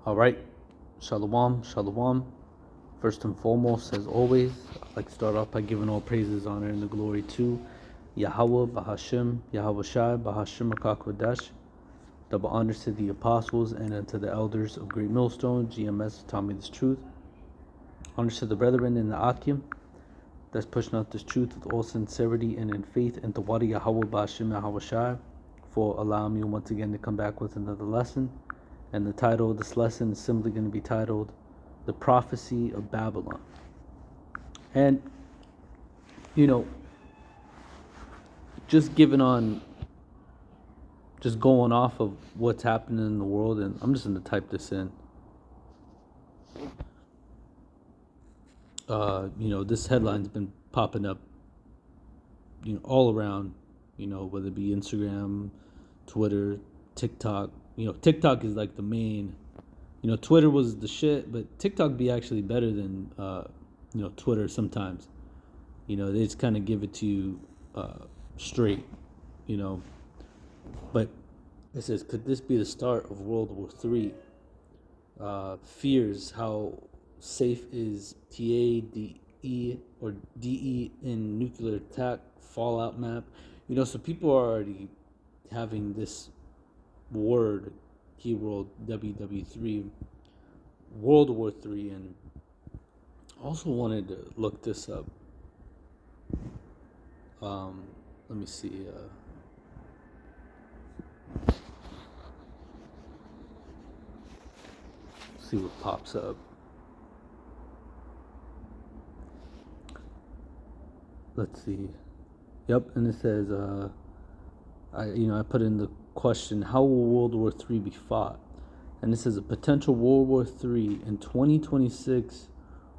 All right, shalom, shalom. First and foremost, as always, I'd like to start off by giving all praises, honor, and the glory to Yahweh, Bahashim, Yahweh Shai, Bahashim HaKakodesh. Double honors to the apostles and unto the elders of Great Millstone, GMS, taught me this truth. Honors to the brethren in the Akim that's pushing out this truth with all sincerity and in faith, and to Wadi Yahweh, Bahashim, Yahweh Shai, for allowing me once again to come back with another lesson. And the title of this lesson is simply going to be titled The Prophecy of Babylon. And, just going off of what's happening in the world, and I'm just going to type this in. This headline's been popping up, all around, whether it be Instagram, Twitter, TikTok. TikTok is like the main. Twitter was the shit, but TikTok be actually better than, Twitter sometimes. They just kind of give it to you straight, But it says, could this be the start of World War III? Fears how safe is TADE or DE in nuclear attack fallout map. So people are already having this word, keyword WW3, World War III, and also wanted to look this up. Let me see. See what pops up. Let's see. Yep, and it says, I put in the question, how will World War III be fought? And it says a potential World War III in 2026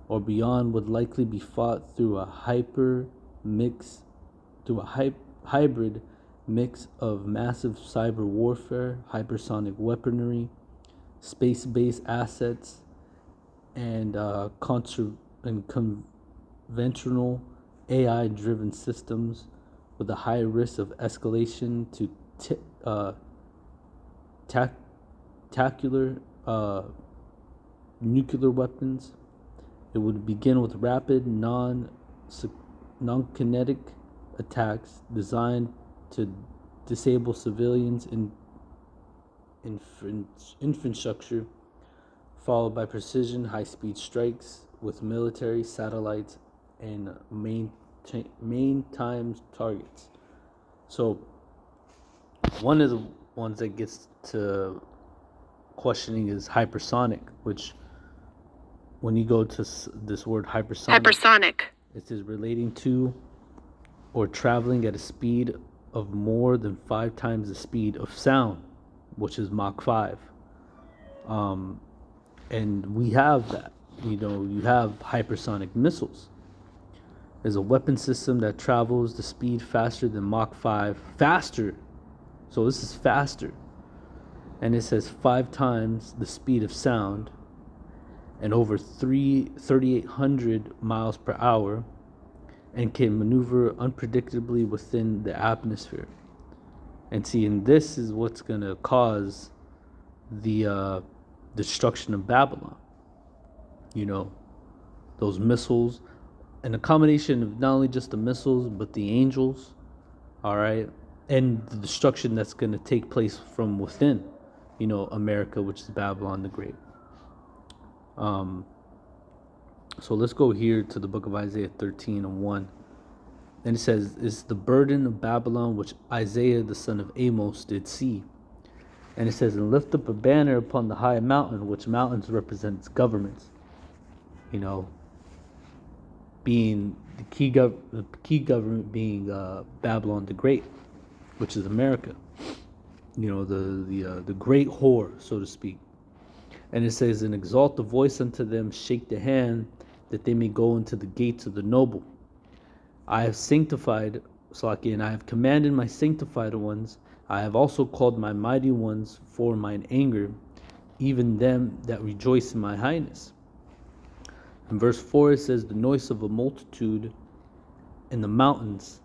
or beyond would likely be fought through a hybrid mix of massive cyber warfare, hypersonic weaponry, space-based assets, and conventional AI-driven systems with a high risk of escalation to tactical nuclear weapons. It would begin with rapid, non-kinetic attacks designed to disable civilians in infrastructure, followed by precision, high-speed strikes with military satellites and main times targets. So one of the ones that gets to questioning is hypersonic, which when you go to this word hypersonic, it is relating to or traveling at a speed of more than 5 times the speed of sound, which is Mach 5. And we have that. You have hypersonic missiles. There's a weapon system that travels the speed faster than Mach 5. Faster. So this is faster. And it says 5 times the speed of sound and over 3,800 miles per hour, and can maneuver unpredictably within the atmosphere. And see, and this is what's going to cause the destruction of Babylon. Those missiles, and a combination of not only just the missiles, but the angels, all right, and the destruction that's going to take place from within, America, which is Babylon the Great. So let's go here to the book of Isaiah 13:1. And it says, it's the burden of Babylon which Isaiah the son of Amos did see. And it says, and lift up a banner upon the high mountain, which mountains represents governments. Being the key government being Babylon the Great, which is America. The great whore, so to speak. And it says, and exalt the voice unto them, shake the hand, that they may go into the gates of the noble. I have sanctified, and I have commanded my sanctified ones. I have also called my mighty ones for mine anger, even them that rejoice in my highness. In verse 4 it says, the noise of a multitude in the mountains,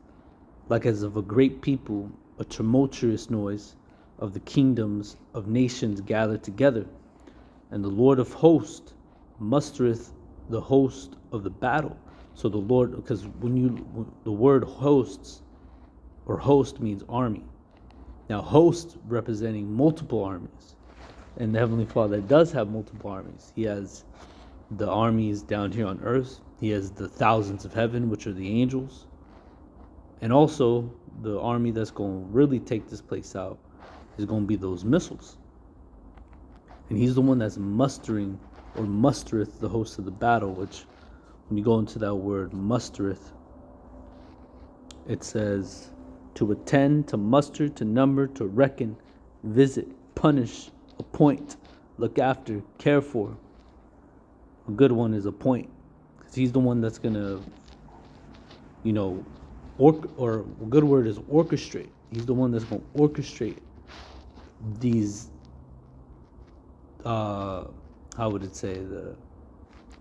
like as of a great people, a tumultuous noise of the kingdoms of nations gathered together. And the Lord of hosts mustereth the host of the battle. So the Lord, because the word hosts or host means army. Now host representing multiple armies. And the Heavenly Father does have multiple armies. He has the armies down here on earth. He has the thousands of heaven, which are the angels. And also the army that's going to really take this place out is going to be those missiles. And he's the one that's mustering or mustereth the host of the battle, which when you go into that word mustereth, it says to attend, to muster, to number, to reckon, visit, punish, appoint, look after, care for. A good one is appoint, because he's the one that's going to, or a good word is orchestrate. He's the one that's going to orchestrate these, how would it say,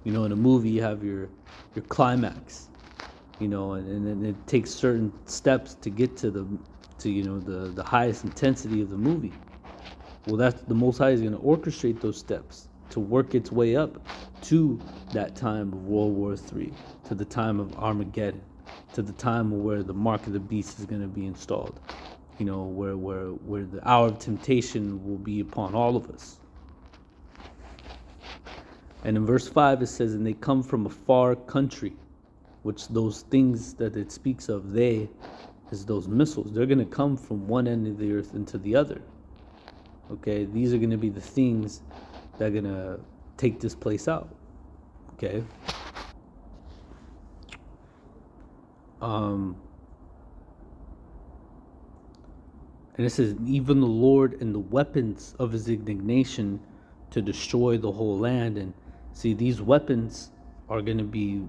in a movie you have your climax, and then it takes certain steps to get to the highest intensity of the movie. Well, that's the Most High is going to orchestrate those steps to work its way up to that time of World War III, to the time of Armageddon, to the time where the mark of the beast is going to be installed, where the hour of temptation will be upon all of us. And in verse 5 it says, and they come from a far country, which those things that it speaks of, they is those missiles. They're going to come from one end of the earth into the other. Okay, these are going to be the things that are going to take this place out. Okay. And it says, even the Lord and the weapons of his indignation to destroy the whole land. And see, these weapons are going to be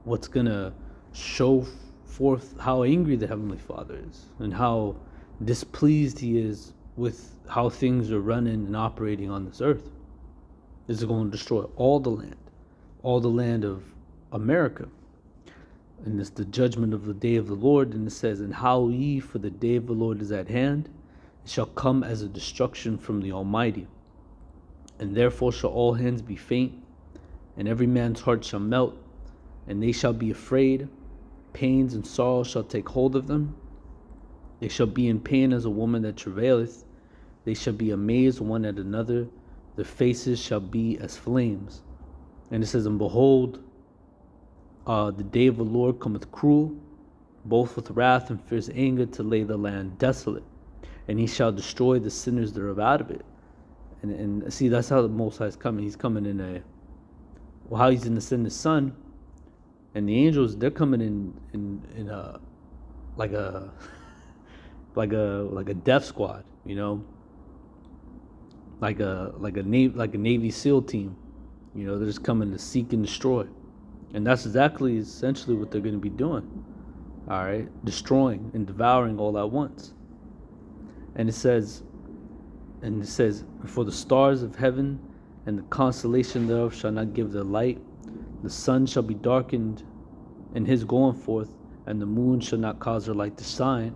what's going to show forth how angry the Heavenly Father is and how displeased he is with how things are running and operating on this earth. This is going to destroy all the land of America. And it's the judgment of the day of the Lord. And it says, and how ye, for the day of the Lord is at hand, it shall come as a destruction from the Almighty. And therefore shall all hands be faint, and every man's heart shall melt, and they shall be afraid. Pains and sorrow shall take hold of them. They shall be in pain as a woman that travaileth. They shall be amazed one at another. Their faces shall be as flames. And it says, and behold, the day of the Lord cometh cruel, both with wrath and fierce anger, to lay the land desolate. And he shall destroy the sinners that are out of it. And see, that's how the Most High is coming. He's coming in how he's going to send his son. And the angels, they're coming in a like a death squad, like a Navy SEAL team. They're just coming to seek and destroy. And that's essentially what they're going to be doing. All right, destroying and devouring all at once. And it says, for the stars of heaven and the constellation thereof shall not give their light. The sun shall be darkened in his going forth, and the moon shall not cause her light to shine,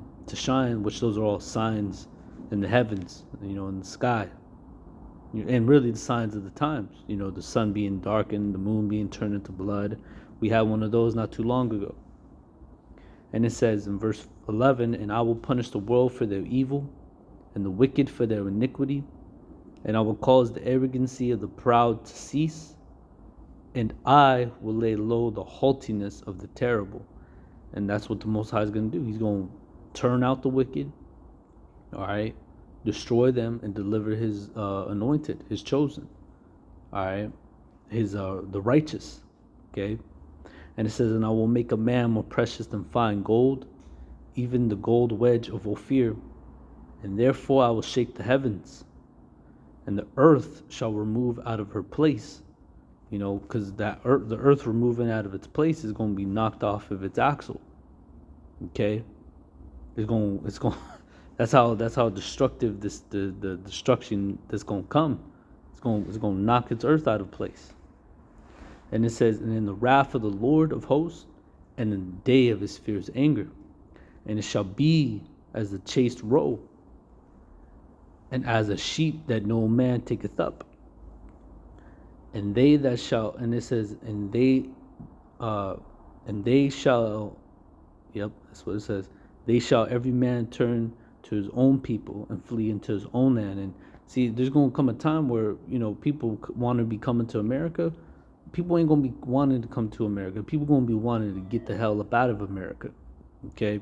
which those are all signs in the heavens, in the sky. And really the signs of the times, the sun being darkened, the moon being turned into blood. We had one of those not too long ago. And it says in verse 11, and I will punish the world for their evil, and the wicked for their iniquity, and I will cause the arrogancy of the proud to cease, and I will lay low the haughtiness of the terrible. And that's what the Most High is going to do. He's going to turn out the wicked, all right, destroy them, and deliver his anointed, his chosen, all right, his the righteous, okay. And it says, and I will make a man more precious than fine gold, even the gold wedge of Ophir. And therefore I will shake the heavens, and the earth shall remove out of her place. Because the earth removing out of its place is going to be knocked off of its axle. Okay, it's going. That's how destructive the destruction that's going to come. It's going to knock its earth out of place. And it says, and in the wrath of the Lord of hosts, and in the day of his fierce anger, and it shall be as the chased roe, and as a sheep that no man taketh up. And they that shall, and it says, and they shall, yep, that's what it says. They shall every man turn to his own people and flee into his own land. And see, there's going to come a time where, people want to be coming to America. People ain't going to be wanting to come to America. People going to be wanting to get the hell up out of America. Okay?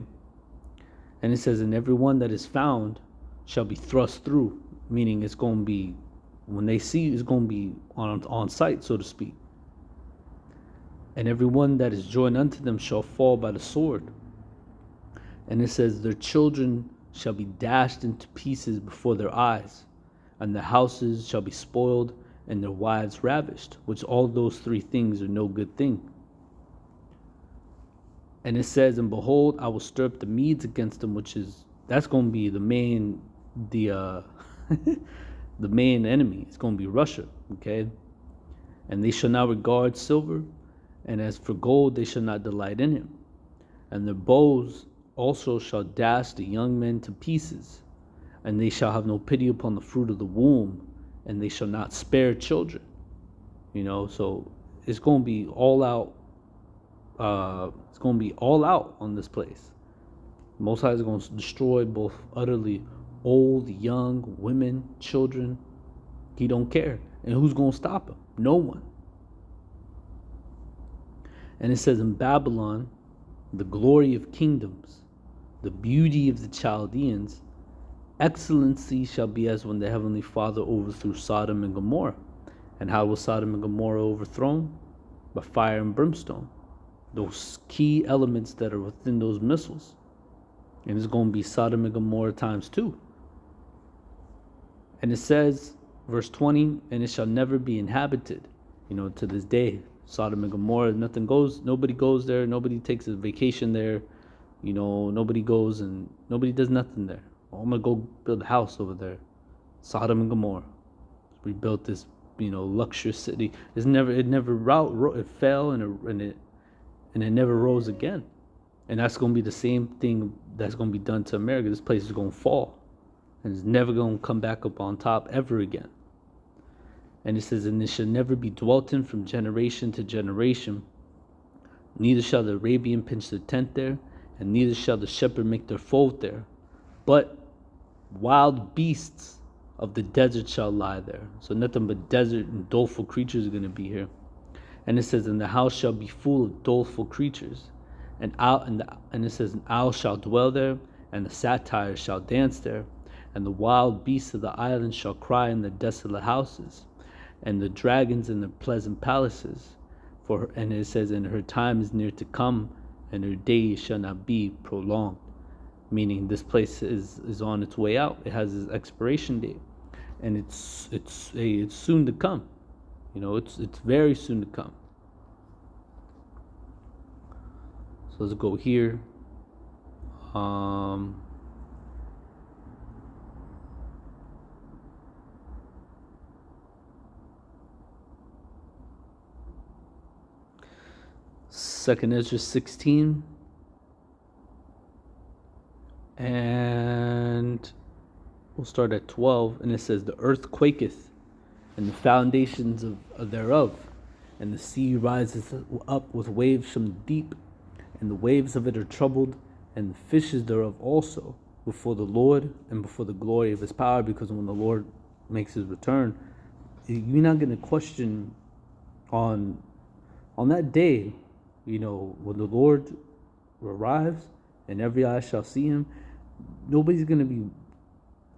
And it says, and everyone that is found shall be thrust through, meaning it's going to be, when they see you, it's going to be on sight, so to speak. And everyone that is joined unto them shall fall by the sword. And it says, their children shall be dashed into pieces before their eyes, and their houses shall be spoiled, and their wives ravished, which all those three things are no good thing. And it says, and behold, I will stir up the Medes against them, that's going to be the main enemy. It's going to be Russia, okay? And they shall not regard silver, and as for gold, they shall not delight in him. And their bows also shall dash the young men to pieces, and they shall have no pity upon the fruit of the womb, and they shall not spare children. So it's going to be all out. It's going to be all out on this place. Most High is going to destroy both utterly old, young, women, children. He don't care. And who's going to stop him? No one. And it says in Babylon, the glory of kingdoms, the beauty of the Chaldeans, excellency shall be as when the Heavenly Father overthrew Sodom and Gomorrah. And how was Sodom and Gomorrah overthrown? By fire and brimstone. Those key elements that are within those missiles. And it's going to be Sodom and Gomorrah times 2. And it says, verse 20, and it shall never be inhabited. To this day, Sodom and Gomorrah, nobody goes there, nobody takes a vacation there, nobody goes and nobody does nothing there. Oh, I'm gonna go build a house over there. Sodom and Gomorrah. We built this, luxurious city. It fell and it never rose again. And that's gonna be the same thing that's gonna be done to America. This place is gonna fall, and it's never gonna come back up on top ever again. And it says, and it shall never be dwelt in from generation to generation. Neither shall the Arabian pitch their tent there, and neither shall the shepherd make their fold there. But wild beasts of the desert shall lie there. So nothing but desert and doleful creatures are going to be here. And it says, and the house shall be full of doleful creatures. And it says, an owl shall dwell there, and the satyr shall dance there. And the wild beasts of the island shall cry in the desolate houses, and the dragons in the pleasant palaces. And it says, and her time is near to come, and her days shall not be prolonged. Meaning this place is on its way out. It has its expiration date, and it's soon to come. It's very soon to come. So let's go here. Second Ezra 16, and we'll start at 12. And it says, the earth quaketh, and the foundations thereof, and the sea rises up with waves from the deep, and the waves of it are troubled, and the fishes thereof also, before the Lord and before the glory of his power. Because when the Lord makes his return, you're not going to question on that day. When the Lord arrives and every eye shall see him, nobody's going to be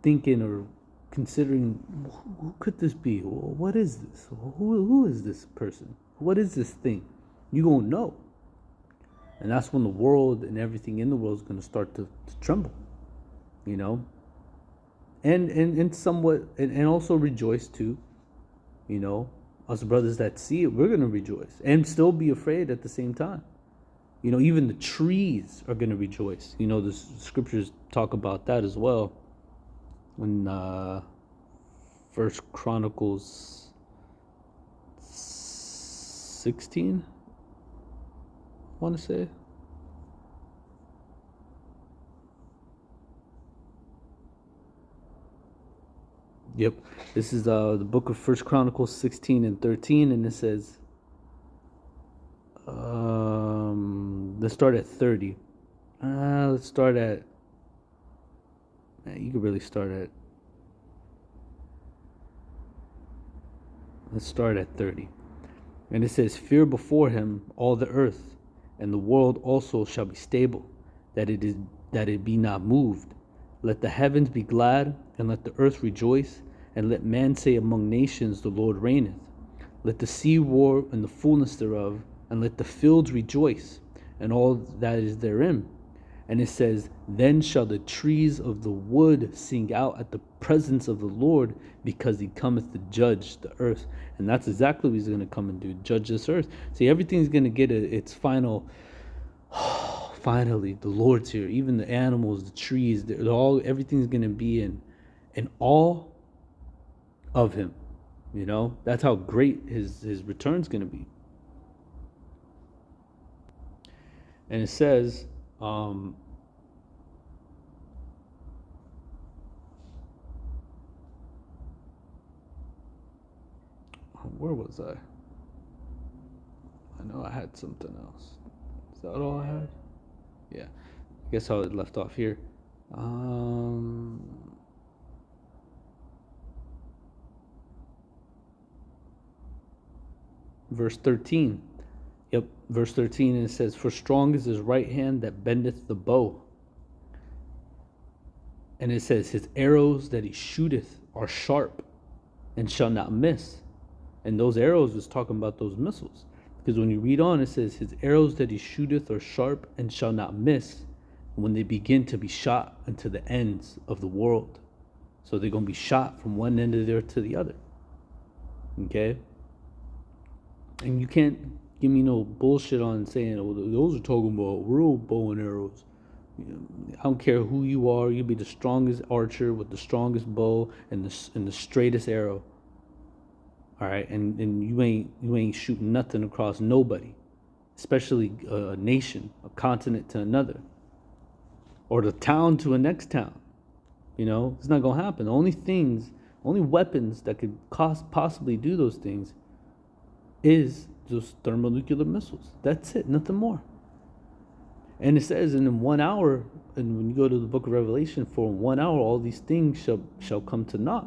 thinking or considering, who could this be? What is this? Who is this person? What is this thing? You're going to know. And that's when the world and everything in the world is going to start to tremble, and somewhat, and also rejoice too, Us brothers that see it, we're going to rejoice and still be afraid at the same time. Even the trees are going to rejoice. The scriptures talk about that as well. When First Chronicles 16, I want to say. Yep. This is the book of First Chronicles 16 and 13, and it says, let's start at 30. Let's start at, you could really start at, let's start at 30. And it says, fear before him all the earth, and the world also shall be stable, that it be not moved. Let the heavens be glad, and let the earth rejoice, and let man say among nations, the Lord reigneth. Let the sea roar and the fullness thereof, and let the fields rejoice, and all that is therein. And it says, then shall the trees of the wood sing out at the presence of the Lord, because he cometh to judge the earth. And that's exactly what he's going to come and do, judge this earth. See, everything's going to get its final, finally, the Lord's here. Even the animals, the trees, everything's going to be in awe of him. You know, that's how great his return's going to be. And it says, where was I? I know I had something else. Is that all I had? Yeah. I guess I left off here. Verse 13. Yep, verse 13, and it says, for strong is his right hand that bendeth the bow. And it says, his arrows that he shooteth are sharp and shall not miss. And those arrows is talking about those missiles. Because when you read on, it says, his arrows that he shooteth are sharp and shall not miss when they begin to be shot unto the ends of the world. So they're going to be shot from one end of there to the other. Okay? And you can't give me no bullshit on saying, oh, those are talking about real bow and arrows. I don't care who you are. You'll be the strongest archer with the strongest bow and the straightest arrow. All right, and you ain't shooting nothing across nobody, especially a nation, a continent to another, or the town to a next town. You know, it's not gonna happen. The only weapons that could possibly do those things is those thermonuclear missiles. That's it, nothing more. And it says, in 1 hour, and when you go to the book of Revelation, for 1 hour, all these things shall come to naught.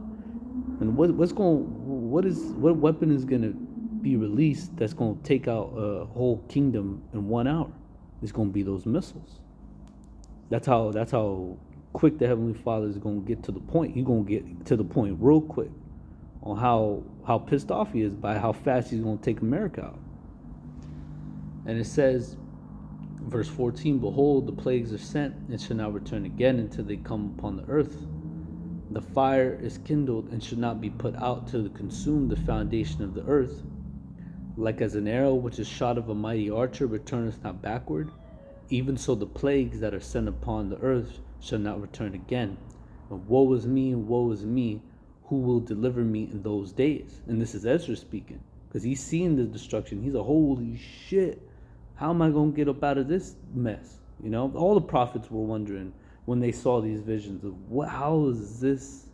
And what weapon is going to be released that's going to take out a whole kingdom in 1 hour? It's going to be those missiles. That's how quick the Heavenly Father is going to get to the point. He's going to get to the point real quick on how pissed off he is by how fast he's going to take America out. And it says, verse 14, behold, the plagues are sent and shall not return again until they come upon the earth. The fire is kindled and should not be put out till it consume the foundation of the earth. Like as an arrow which is shot of a mighty archer returneth not backward, even so the plagues that are sent upon the earth shall not return again. And woe is me, and woe is me, who will deliver me in those days? And this is Ezra speaking, because he's seen the destruction. He's a holy shit. How am I going to get up out of this mess? You know, all the prophets were wondering when they saw these visions of how is this?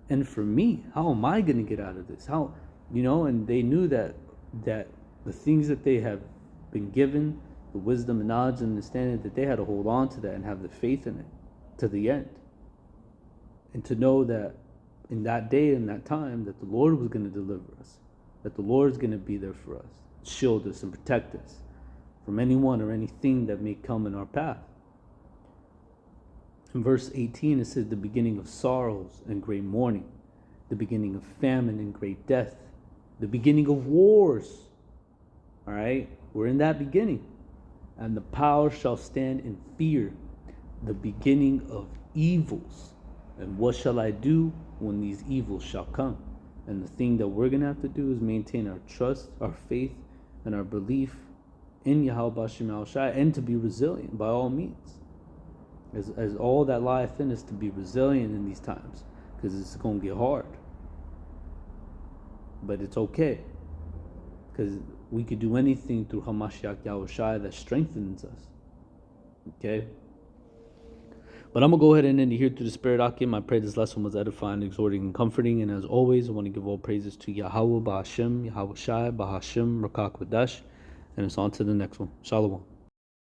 And for me, how am I going to get out of this? How, you know, and they knew that the things that they have been given, the wisdom and knowledge and understanding, that they had to hold on to that and have the faith in it to the end. And to know that in that day and that time that the Lord was going to deliver us, that the Lord is going to be there for us, shield us and protect us from anyone or anything that may come in our path. In verse 18, it says, the beginning of sorrows and great mourning, the beginning of famine and great death, the beginning of wars. All right, we're in that beginning. And the power shall stand in fear, the beginning of evils. And what shall I do when these evils shall come? And the thing that we're going to have to do is maintain our trust, our faith, and our belief in Yahweh Bashim Al-Shai, and to be resilient by all means. As all that lieth in us, to be resilient in these times, because it's going to get hard. But it's okay, because we could do anything through Hamashiach Yahushua that strengthens us. Okay? But I'm going to go ahead and end it here through the Spirit Akim. I pray this lesson was edifying, exhorting, and comforting. And as always, I want to give all praises to Yahweh, Bahashim, Yahweh Shai, Bahashim, Rakak Wadash. And it's on to the next one. Shalom.